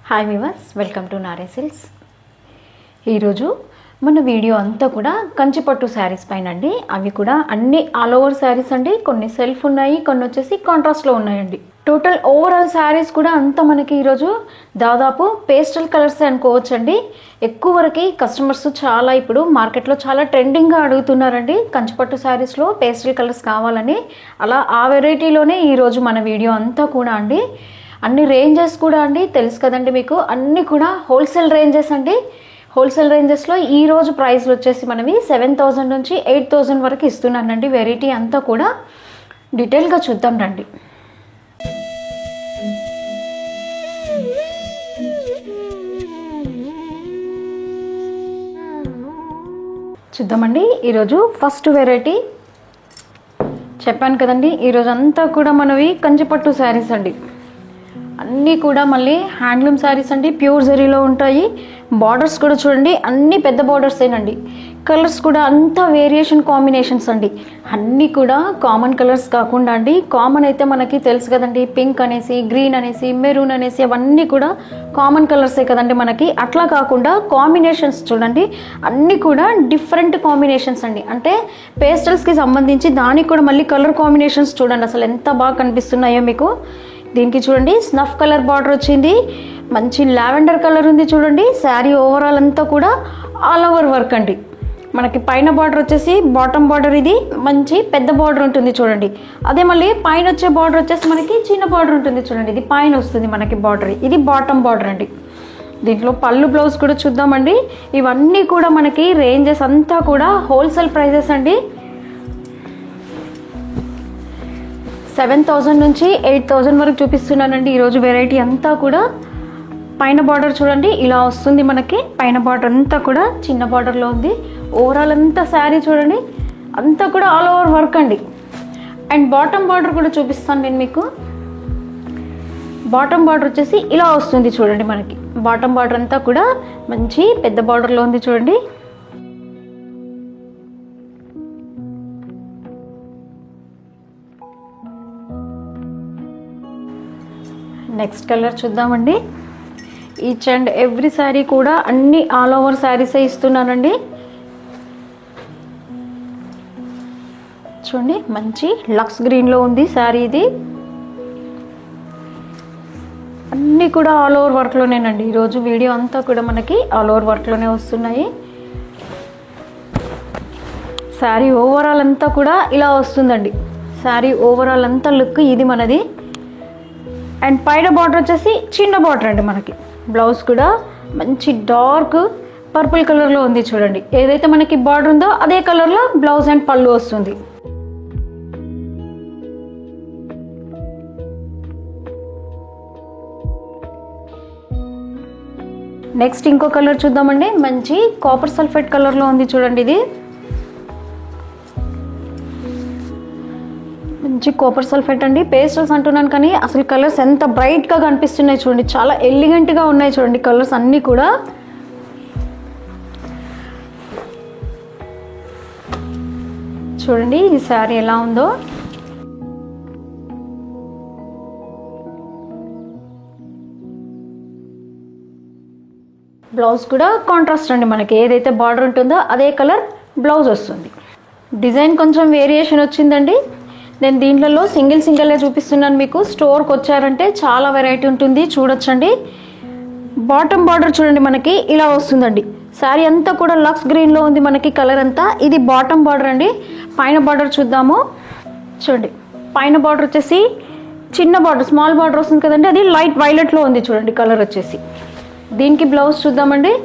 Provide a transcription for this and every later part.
Hi viewers, welcome to Nare silks. ఈరోజు మన video అంతా కూడా కంచిపట్టు శారీస్ పైన అండి. అవి కూడా అన్ని ఆల్ ఓవర్ శారీస్ అండి. కొన్ని సెల్ఫ్ ఉన్నాయి, కొన్ని వచ్చేసి కాంట్రాస్ట్లో ఉన్నాయండి. టోటల్ ఓవరాల్ శారీస్ కూడా అంతా మనకి ఈరోజు దాదాపు పేస్టల్ కలర్స్ అనుకోవచ్చు అండి. ఎక్కువ వరకు కస్టమర్స్ చాలా ఇప్పుడు మార్కెట్లో చాలా ట్రెండింగ్గా అడుగుతున్నారండి కంచిపట్టు శారీస్లో పేస్టల్ కలర్స్ కావాలని. అలా ఆ వెరైటీలోనే ఈరోజు మన వీడియో అంతా కూడా అండి. అన్ని రేంజెస్ కూడా అండి తెలుసు కదండి మీకు, అన్నీ కూడా హోల్సేల్ రేంజెస్ అండి. హోల్సేల్ రేంజెస్లో ఈరోజు ప్రైస్లు వచ్చేసి మనవి 7,000 నుంచి 8,000 వరకు ఇస్తున్నానండి. వెరైటీ అంతా కూడా డీటెయిల్గా చూద్దాం రండి. చూద్దామండి. ఈరోజు ఫస్ట్ వెరైటీ చెప్పాను కదండి, ఈరోజు అంతా కూడా మనవి కంచిపట్టు శారీస్ అండి. అన్నీ కూడా మళ్ళీ హ్యాండ్లూమ్ శారీస్ అండి, ప్యూర్ జరీలో ఉంటాయి. బార్డర్స్ కూడా చూడండి, అన్నీ పెద్ద బార్డర్స్ ఏనండి. కలర్స్ కూడా అంతా వేరియేషన్ కాంబినేషన్స్ అండి. అన్నీ కూడా కామన్ కలర్స్ కాకుండా అండి, కామన్ అయితే మనకి తెలుసు కదండి, పింక్ అనేసి, గ్రీన్ అనేసి, మెరూన్ అనేసి, అవన్నీ కూడా కామన్ కలర్సే కదండి మనకి. అట్లా కాకుండా కాంబినేషన్స్ చూడండి, అన్నీ కూడా డిఫరెంట్ కాంబినేషన్స్ అండి. అంటే పేస్టల్స్కి సంబంధించి దానికి కూడా మళ్ళీ కలర్ కాంబినేషన్స్ చూడండి అసలు ఎంత బాగా కనిపిస్తున్నాయో మీకు. దీనికి చూడండి స్నఫ్ కలర్ బార్డర్ వచ్చింది, మంచి లావెండర్ కలర్ ఉంది చూడండి. శారీ ఓవరాల్ అంతా కూడా ఆల్ ఓవర్ వర్క్ అండి. మనకి పైన బార్డర్ వచ్చేసి బాటమ్ బార్డర్ ఇది మంచి పెద్ద బార్డర్ ఉంటుంది చూడండి. అదే మళ్ళీ పైన వచ్చే బార్డర్ వచ్చేసి మనకి చిన్న బార్డర్ ఉంటుంది చూడండి. ఇది పైన వస్తుంది మనకి బార్డర్, ఇది బాటమ్ బార్డర్ అండి. దీంట్లో పళ్ళు బ్లౌజ్ కూడా చూద్దామండి. ఇవన్నీ కూడా మనకి రేంజెస్ అంతా కూడా హోల్సేల్ ప్రైజెస్ అండి. 7,000 నుంచి 8,000 వరకు చూపిస్తున్నానండి ఈరోజు వెరైటీ అంతా కూడా. పైన బార్డర్ చూడండి ఇలా వస్తుంది మనకి. పైన బార్డర్ అంతా కూడా చిన్న బార్డర్లో ఉంది. ఓవరాల్ అంతా శారీ చూడండి అంతా కూడా ఆల్ ఓవర్ వర్క్ అండి. అండ్ బాటమ్ బార్డర్ కూడా చూపిస్తాను నేను మీకు. బాటమ్ బార్డర్ వచ్చేసి ఇలా వస్తుంది చూడండి మనకి. బాటమ్ బార్డర్ అంతా కూడా మంచి పెద్ద బార్డర్లో ఉంది చూడండి. నెక్స్ట్ కలర్ చూద్దామండి. ఈచ్ అండ్ ఎవ్రీ శారీ కూడా అన్ని ఆల్ ఓవర్ శారీసే ఇస్తున్నానండి. చూడండి మంచి లక్స్ గ్రీన్లో ఉంది శారీ ఇది. అన్నీ కూడా ఆల్ ఓవర్ వర్క్లోనేనండి. ఈరోజు వీడియో అంతా కూడా మనకి ఆల్ ఓవర్ వర్క్లోనే వస్తున్నాయి. శారీ ఓవరాల్ అంతా కూడా ఇలా వస్తుందండి. శారీ ఓవరాల్ అంతా లుక్ ఇది మనది. అండ్ పైన బార్డర్ వచ్చేసి చిన్న బార్డర్ అండి మనకి. బ్లౌజ్ కూడా మంచి డార్క్ పర్పుల్ కలర్లో ఉంది చూడండి. ఏదైతే మనకి బార్డర్ ఉందో అదే కలర్లో బ్లౌజ్ అండ్ పళ్ళు వస్తుంది. నెక్స్ట్ ఇంకో కలర్ చూద్దామండి. మంచి కాపర్ సల్ఫేట్ కలర్లో ఉంది చూడండి. ఇది మంచి కాపర్ సల్ఫేట్ అండి. పేస్టల్స్ అంటున్నాను కానీ అసలు కలర్స్ ఎంత బ్రైట్గా కనిపిస్తున్నాయి చూడండి. చాలా ఎలిగెంట్గా ఉన్నాయి చూడండి కలర్స్ అన్నీ కూడా. చూడండి ఈ శారీ ఎలా ఉందో. బ్లౌజ్ కూడా కాంట్రాస్ట్ అండి మనకి. ఏదైతే బార్డర్ ఉంటుందో అదే కలర్ బ్లౌజ్ వస్తుంది. డిజైన్ కొంచెం వేరియేషన్ వచ్చిందండి. నేను దీంట్లో సింగిల్గా చూపిస్తున్నాను మీకు. స్టోర్కి వచ్చారంటే చాలా వెరైటీ ఉంటుంది చూడొచ్చండి. బాటమ్ బార్డర్ చూడండి మనకి ఇలా వస్తుందండి. శారీ అంతా కూడా లక్స్ గ్రీన్లో ఉంది మనకి కలర్ అంతా. ఇది బాటమ్ బార్డర్ అండి. పైన బార్డర్ చూద్దాము. చూడండి పైన బార్డర్ వచ్చేసి చిన్న బార్డర్, స్మాల్ బార్డర్ వస్తుంది కదండి, అది లైట్ వైలెట్లో ఉంది చూడండి కలర్ వచ్చేసి. దీనికి బ్లౌజ్ చూద్దామండి.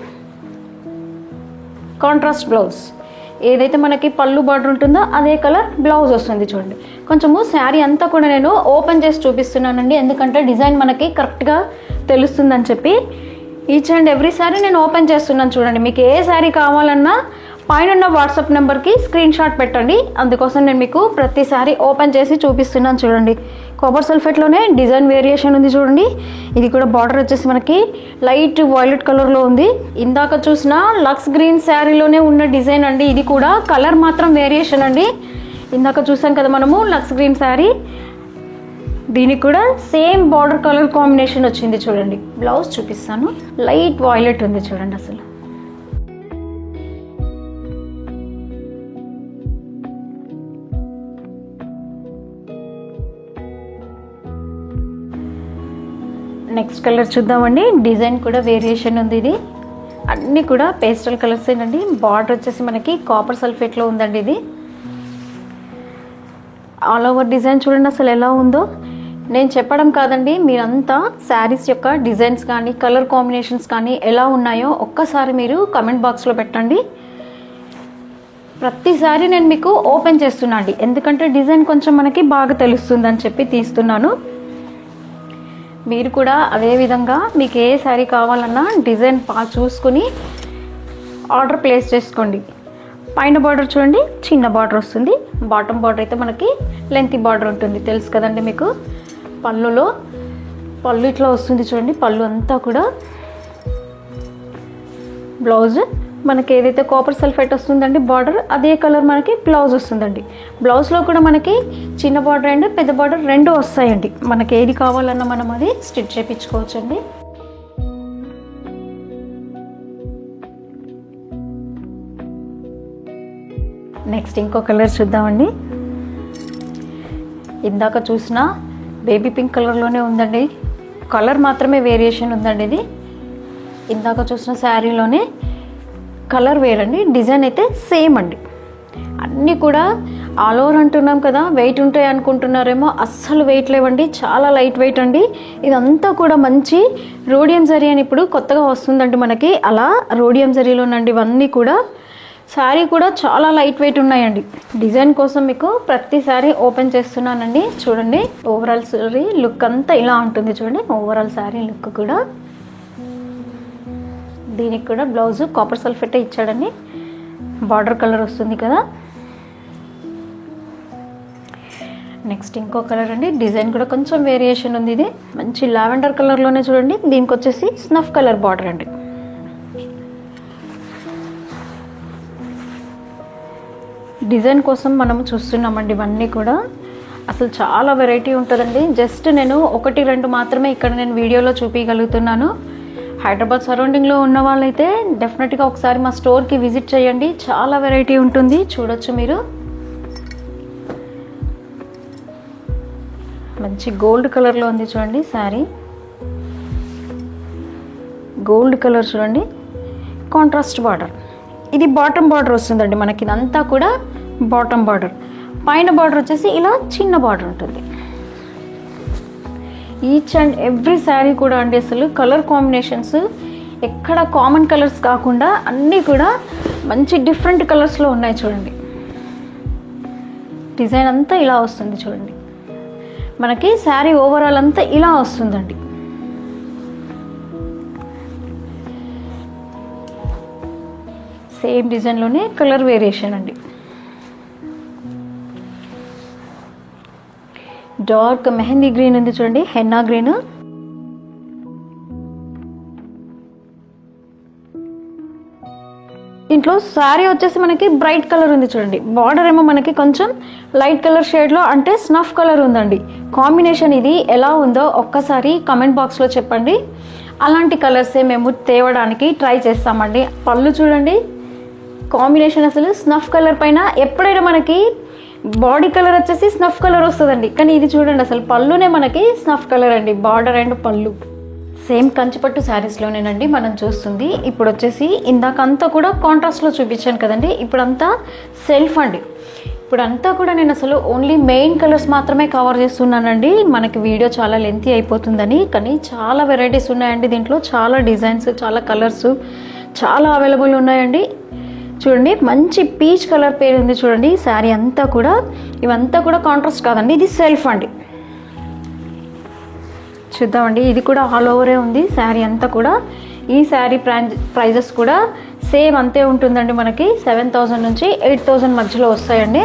Contrast blouse. ఏదైతే మనకి పళ్ళు బార్డర్ ఉంటుందో అదే కలర్ బ్లౌజ్ వస్తుంది చూడండి. కొంచెము శారీ అంతా కూడా నేను ఓపెన్ చేసి చూపిస్తున్నానండి, ఎందుకంటే డిజైన్ మనకి కరెక్ట్గా తెలుస్తుందని చెప్పి. ఈచ్ అండ్ ఎవ్రీ శారీ నేను ఓపెన్ చేస్తున్నాను చూడండి. మీకు ఏ శారీ కావాలన్నా పైన వాట్సాప్ నెంబర్కి స్క్రీన్ షాట్ పెట్టండి. అందుకోసం నేను మీకు ప్రతి శారీ ఓపెన్ చేసి చూపిస్తున్నాను చూడండి. కాపర్ సల్ఫేట్లోనే డిజైన్ వేరియేషన్ ఉంది చూడండి. ఇది కూడా బార్డర్ వచ్చేసి మనకి లైట్ వైలెట్ కలర్లో ఉంది. ఇందాక చూసిన లక్స్ గ్రీన్ శారీలోనే ఉన్న డిజైన్ అండి. ఇది కూడా కలర్ మాత్రం వేరియేషన్ అండి. ఇందాక చూసాం కదా మనము లక్స్ గ్రీన్ శారీ, దీనికి కూడా సేమ్ బార్డర్ కలర్ కాంబినేషన్ వచ్చింది చూడండి. బ్లౌజ్ చూపిస్తాను. లైట్ వాయిలెట్ ఉంది చూడండి. అసలు నెక్స్ట్ కలర్ చూద్దామండి. డిజైన్ కూడా వేరియేషన్ ఉంది. ఇది అన్నీ కూడా పేస్టల్ కలర్స్ ఏనండి. బార్డర్ వచ్చేసి మనకి కాపర్ సల్ఫేట్లో ఉందండి. ఇది ఆల్ ఓవర్ డిజైన్ చూడండి అసలు ఎలా ఉందో. నేను చెప్పడం కాదండి, మీరంతా శారీస్ యొక్క డిజైన్స్ కానీ కలర్ కాంబినేషన్స్ కానీ ఎలా ఉన్నాయో ఒక్కసారి మీరు కమెంట్ బాక్స్లో పెట్టండి. ప్రతిసారి నేను మీకు ఓపెన్ చేస్తున్నా అండి, ఎందుకంటే డిజైన్ కొంచెం మనకి బాగా తెలుస్తుందని చెప్పి తీస్తున్నాను. మీరు కూడా అదేవిధంగా మీకు ఏ శారీ కావాలన్నా డిజైన్ చూసుకుని ఆర్డర్ ప్లేస్ చేసుకోండి. పైన బార్డర్ చూడండి చిన్న బార్డర్ వస్తుంది. బాటమ్ బార్డర్ అయితే మనకి లెంతీ బార్డర్ ఉంటుంది, తెలుసు కదండి మీకు. పళ్ళు ఇట్లా వస్తుంది చూడండి. పళ్ళు అంతా కూడా బ్లౌజ్ మనకి ఏదైతే కాపర్ సల్ఫేట్ వస్తుందండి బార్డర్, అదే కలర్ మనకి బ్లౌజ్ వస్తుందండి. బ్లౌజ్లో కూడా మనకి చిన్న బార్డర్ అండ్ పెద్ద బార్డర్ రెండు వస్తాయండి. మనకి ఏది కావాలన్నా మనం అది స్టిచ్ చేయించుకోవచ్చండి. నెక్స్ట్ ఇంకో కలర్ చూద్దామండి. ఇందాక చూసిన బేబీ పింక్ కలర్లోనే ఉందండి. కలర్ మాత్రమే వేరియేషన్ ఉందండి. ఇది ఇందాక చూసిన శారీలోనే కలర్ వేరండి, డిజైన్ అయితే సేమ్ అండి. అన్నీ కూడా ఆల్ ఓవర్ అంటున్నాం కదా, వెయిట్ ఉంటాయి అనుకుంటున్నారేమో, అస్సలు వెయిట్ లేవండి. చాలా లైట్ వెయిట్ అండి. ఇదంతా కూడా మంచి రోడియం జరీ అని ఇప్పుడు కొత్తగా వస్తుందండి మనకి. అలా రోడియం జరీలోనండి ఇవన్నీ కూడా. శారీ కూడా చాలా లైట్ వెయిట్ ఉన్నాయండి. డిజైన్ కోసం మీకు ప్రతిసారి ఓపెన్ చేస్తున్నానండి. చూడండి ఓవరాల్ శారీ లుక్ అంతా ఇలా ఉంటుంది చూడండి. ఓవరాల్ శారీ లుక్ కూడా. దీనికి కూడా బ్లౌజ్ కాపర్ సల్ఫేట్ ఇచ్చాడండి. బార్డర్ కలర్ వస్తుంది కదా. నెక్స్ట్ ఇంకో కలర్ అండి. డిజైన్ కూడా కొంచెం వేరియేషన్ ఉంది. ఇది మంచి లావెండర్ కలర్లోనే చూడండి. దీనికి వచ్చేసి స్నఫ్ కలర్ బార్డర్ అండి. డిజైన్ కోసం మనం చూస్తున్నామండి ఇవన్నీ కూడా. అసలు చాలా వెరైటీ ఉంటుందండి. జస్ట్ నేను 1-2 మాత్రమే ఇక్కడ నేను వీడియోలో చూపించగలుగుతున్నాను. హైదరాబాద్ సరౌండింగ్లో ఉన్న వాళ్ళైతే డెఫినెట్గా ఒకసారి మా స్టోర్కి విజిట్ చేయండి. చాలా వెరైటీ ఉంటుంది, చూడొచ్చు మీరు. మంచి గోల్డ్ కలర్లో ఉంది చూడండి శారీ. గోల్డ్ కలర్ చూడండి, కాంట్రాస్ట్ బార్డర్. ఇది బాటమ్ బార్డర్ వస్తుందండి మనకి. ఇదంతా కూడా బాటమ్ బార్డర్. పైన బార్డర్ వచ్చేసి ఇలా చిన్న బార్డర్ ఉంటుంది. ఈచ్ అండ్ ఎవ్రీ శారీ కూడా అండి అసలు కలర్ కాంబినేషన్స్ ఎక్కడ కామన్ కలర్స్ కాకుండా అన్నీ కూడా మంచి డిఫరెంట్ కలర్స్లో ఉన్నాయి చూడండి. డిజైన్ అంతా ఇలా వస్తుంది చూడండి. మనకి శారీ ఓవరాల్ అంతా ఇలా వస్తుందండి. సేమ్ డిజైన్లోనే కలర్ వేరియేషన్ అండి. డార్క్ మెహందీ గ్రీన్ ఉంది చూడండి, హెన్నా గ్రీన్. దీంట్లో శారీ వచ్చేసి మనకి బ్రైట్ కలర్ ఉంది చూడండి. బార్డర్ ఏమో మనకి కొంచెం లైట్ కలర్ షేడ్లో అంటే స్నఫ్ కలర్ ఉందండి. కాంబినేషన్ ఇది ఎలా ఉందో ఒక్కసారి కమెంట్ బాక్స్లో చెప్పండి. అలాంటి కలర్సే మేము తేవడానికి ట్రై చేస్తామండి. పళ్ళు చూడండి కాంబినేషన్ అసలు స్నఫ్ కలర్ పైన. ఎప్పుడైనా మనకి బాడీ కలర్ వచ్చేసి స్నఫ్ కలర్ వస్తుందండి, కానీ ఇది చూడండి అసలు పళ్ళునే మనకి స్నఫ్ కలర్ అండి. బార్డర్ అండ్ పళ్ళు సేమ్ కంచిపట్టు శారీస్లోనేనండి మనం చూస్తుంది. ఇప్పుడు వచ్చేసి ఇందాక అంతా కూడా కాంట్రాస్ట్లో చూపించాను కదండి, ఇప్పుడంతా సెల్ఫ్ అండి. ఇప్పుడంతా కూడా నేను అసలు ఓన్లీ మెయిన్ కలర్స్ మాత్రమే కవర్ చేస్తున్నానండి, మనకి వీడియో చాలా లెంతీ అయిపోతుందని. కానీ చాలా వెరైటీస్ ఉన్నాయండి దీంట్లో, చాలా డిజైన్స్, చాలా కలర్స్ చాలా అవైలబుల్ ఉన్నాయండి. చూడండి మంచి పీచ్ కలర్ పేరు ఉంది చూడండి శారీ అంతా కూడా. ఇవంతా కూడా కాంట్రాస్ట్ కాదండి, ఇది సెల్ఫ్ అండి. చూద్దామండి, ఇది కూడా ఆల్ ఓవరే ఉంది శారీ అంతా కూడా. ఈ శారీ ప్రైజెస్ కూడా సేమ్ అంతే ఉంటుందండి మనకి. 7,000 నుంచి 8,000 మధ్యలో వస్తాయండి.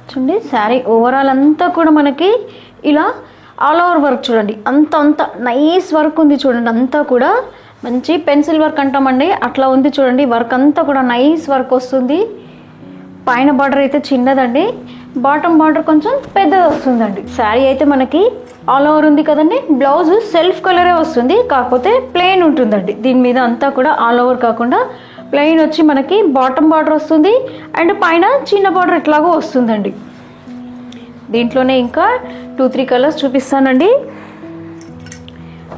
చూడండి శారీ ఓవరాల్ అంతా కూడా మనకి ఇలా ఆల్ ఓవర్ వర్క్ చూడండి. అంత నైస్ వర్క్ ఉంది చూడండి. అంతా కూడా మంచి పెన్సిల్ వర్క్ అంటామండి, అట్లా ఉంది చూడండి. వర్క్ అంతా కూడా నైస్ వర్క్ వస్తుంది. పైన బార్డర్ అయితే చిన్నదండి, బాటమ్ బార్డర్ కొంచెం పెద్దది వస్తుందండి. శారీ అయితే మనకి ఆల్ ఓవర్ ఉంది కదండి. బ్లౌజ్ సెల్ఫ్ కలరే వస్తుంది, కాకపోతే ప్లెయిన్ ఉంటుందండి. దీని మీద అంతా కూడా ఆల్ ఓవర్ కాకుండా ప్లెయిన్ వచ్చి మనకి బాటమ్ బార్డర్ వస్తుంది అండ్ పైన చిన్న బార్డర్ ఎట్లాగో వస్తుందండి. దీంట్లోనే ఇంకా 2-3 కలర్స్ చూపిస్తానండి.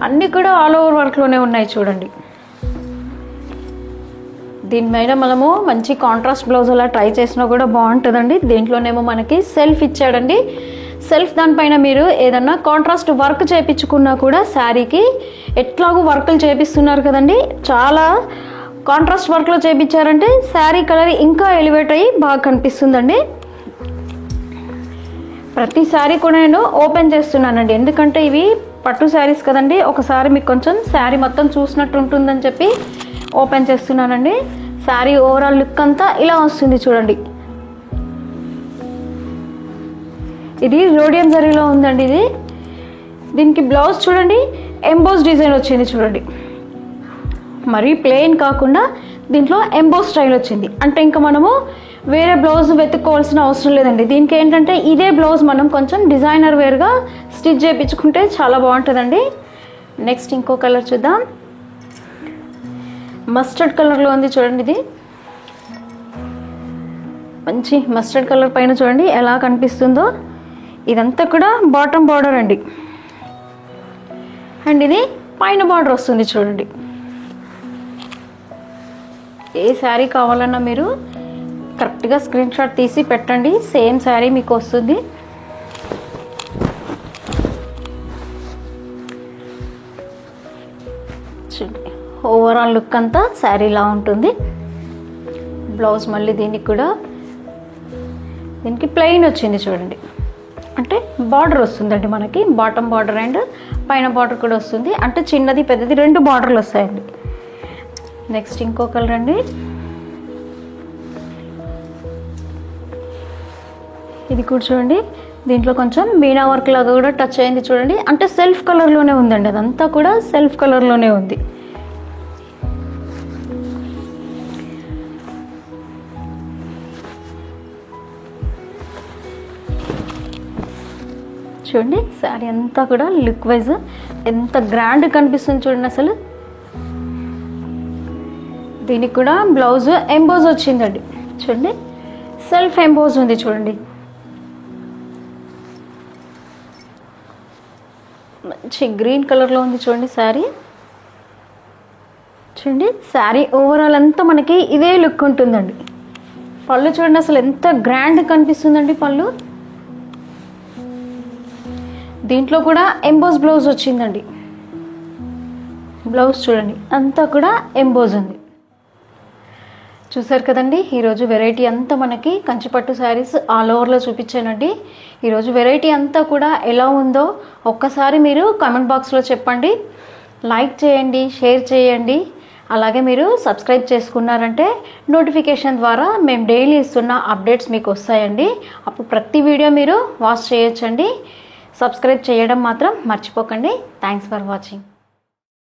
అన్నీ కూడా ఆల్ ఓవర్ వర్క్లోనే ఉన్నాయి చూడండి. దీనిపైన మనము మంచి కాంట్రాస్ట్ బ్లౌజ్ అలా ట్రై చేసినా కూడా బాగుంటుందండి. దీంట్లోనేమో మనకి సెల్ఫ్ ఇచ్చాడండి. సెల్ఫ్ దానిపైన మీరు ఏదన్నా కాంట్రాస్ట్ వర్క్ చేయించుకున్నా కూడా శారీకి ఎట్లాగూ వర్కులు చేపిస్తున్నారు కదండి, చాలా కాంట్రాస్ట్ వర్క్లో చేయించారంటే శారీ కలర్ ఇంకా ఎలివేట్ అయ్యి బాగా కనిపిస్తుందండి. ప్రతి శారీ కూడా నేను ఓపెన్ చేస్తున్నానండి, ఎందుకంటే ఇవి పట్టు శారీస్ కదండి. ఒకసారి మీకు కొంచెం శారీ మొత్తం చూసినట్టు ఉంటుందని చెప్పి ఓపెన్ చేస్తున్నానండి. శారీ ఓవరాల్ లుక్ అంతా ఇలా వస్తుంది చూడండి. ఇది రోడియం జరీలో ఉందండి. ఇది దీనికి బ్లౌజ్ చూడండి, ఎంబోస్ డిజైన్ వచ్చింది చూడండి. మరీ ప్లెయిన్ కాకుండా దీంట్లో ఎంబోస్ స్టైల్ వచ్చింది. అంటే ఇంకా మనము వేరే బ్లౌజ్ వెతుక్కోవాల్సిన అవసరం లేదండి. దీనికి ఏంటంటే ఇదే బ్లౌజ్ మనం కొంచెం డిజైనర్ వేర్గా స్టిచ్ చేయించుకుంటే చాలా బాగుంటుందండి. నెక్స్ట్ ఇంకో కలర్ చూద్దాం. మస్టర్డ్ కలర్లో ఉంది చూడండి. ఇది మంచి మస్టర్డ్ కలర్ పైన చూడండి ఎలా కనిపిస్తుందో. ఇదంతా కూడా బాటమ్ బార్డర్ అండి, అండ్ ఇది పైన బార్డర్ వస్తుంది చూడండి. ఏ శారీ కావాలన్నా మీరు కరెక్ట్గా స్క్రీన్ షాట్ తీసి పెట్టండి, సేమ్ శారీ మీకు వస్తుంది. ఓవరాల్ లుక్ అంతా శారీ ఇలా ఉంటుంది. బ్లౌజ్ మళ్ళీ దీనికి ప్లెయిన్ వచ్చింది చూడండి. అంటే బార్డర్ వస్తుందండి మనకి, బాటమ్ బార్డర్ అండ్ పైన బార్డర్ కూడా వస్తుంది. అంటే చిన్నది పెద్దది 2 బార్డర్లు వస్తాయండి. నెక్స్ట్ ఇంకో కలర్ అండి. ఇది కూడా చూడండి, దీంట్లో కొంచెం మీనా వర్క్ లాగా కూడా టచ్ అయింది చూడండి. అంటే సెల్ఫ్ కలర్లోనే ఉందండి, అదంతా కూడా సెల్ఫ్ కలర్లోనే ఉంది. చూడండి శారీ అంతా కూడా లుక్ వైజ్ ఎంత గ్రాండ్ కనిపిస్తుంది చూడండి అసలు. దీనికి కూడా బ్లౌజ్ ఎంబోజ్ వచ్చిందండి చూడండి, సెల్ఫ్ ఎంబోజ్ ఉంది చూడండి. మంచి గ్రీన్ కలర్లో ఉంది చూడండి శారీ. చూడండి శారీ ఓవరాల్ అంతా మనకి ఇదే లుక్ ఉంటుందండి. పళ్ళు చూడండి అసలు ఎంత గ్రాండ్ కనిపిస్తుందండి పళ్ళు. దీంట్లో కూడా ఎంబోజ్ బ్లౌజ్ వచ్చిందండి. బ్లౌజ్ చూడండి అంతా కూడా ఎంబోజ్ ఉంది. చూసారు కదండి, ఈరోజు వెరైటీ అంతా మనకి కంచిపట్టు శారీస్ ఆల్ ఓవర్లో చూపించానండి. ఈరోజు వెరైటీ అంతా కూడా ఎలా ఉందో ఒక్కసారి మీరు కామెంట్ బాక్స్లో చెప్పండి. లైక్ చేయండి, షేర్ చేయండి. అలాగే మీరు సబ్స్క్రైబ్ చేసుకున్నారంటే నోటిఫికేషన్ ద్వారా మేము డైలీ ఇస్తున్న అప్డేట్స్ మీకు వస్తాయండి. అప్పుడు ప్రతి వీడియో మీరు వాచ్ చేయొచ్చండి. సబ్స్క్రైబ్ చేయడం మాత్రం మర్చిపోకండి. Thanks for watching.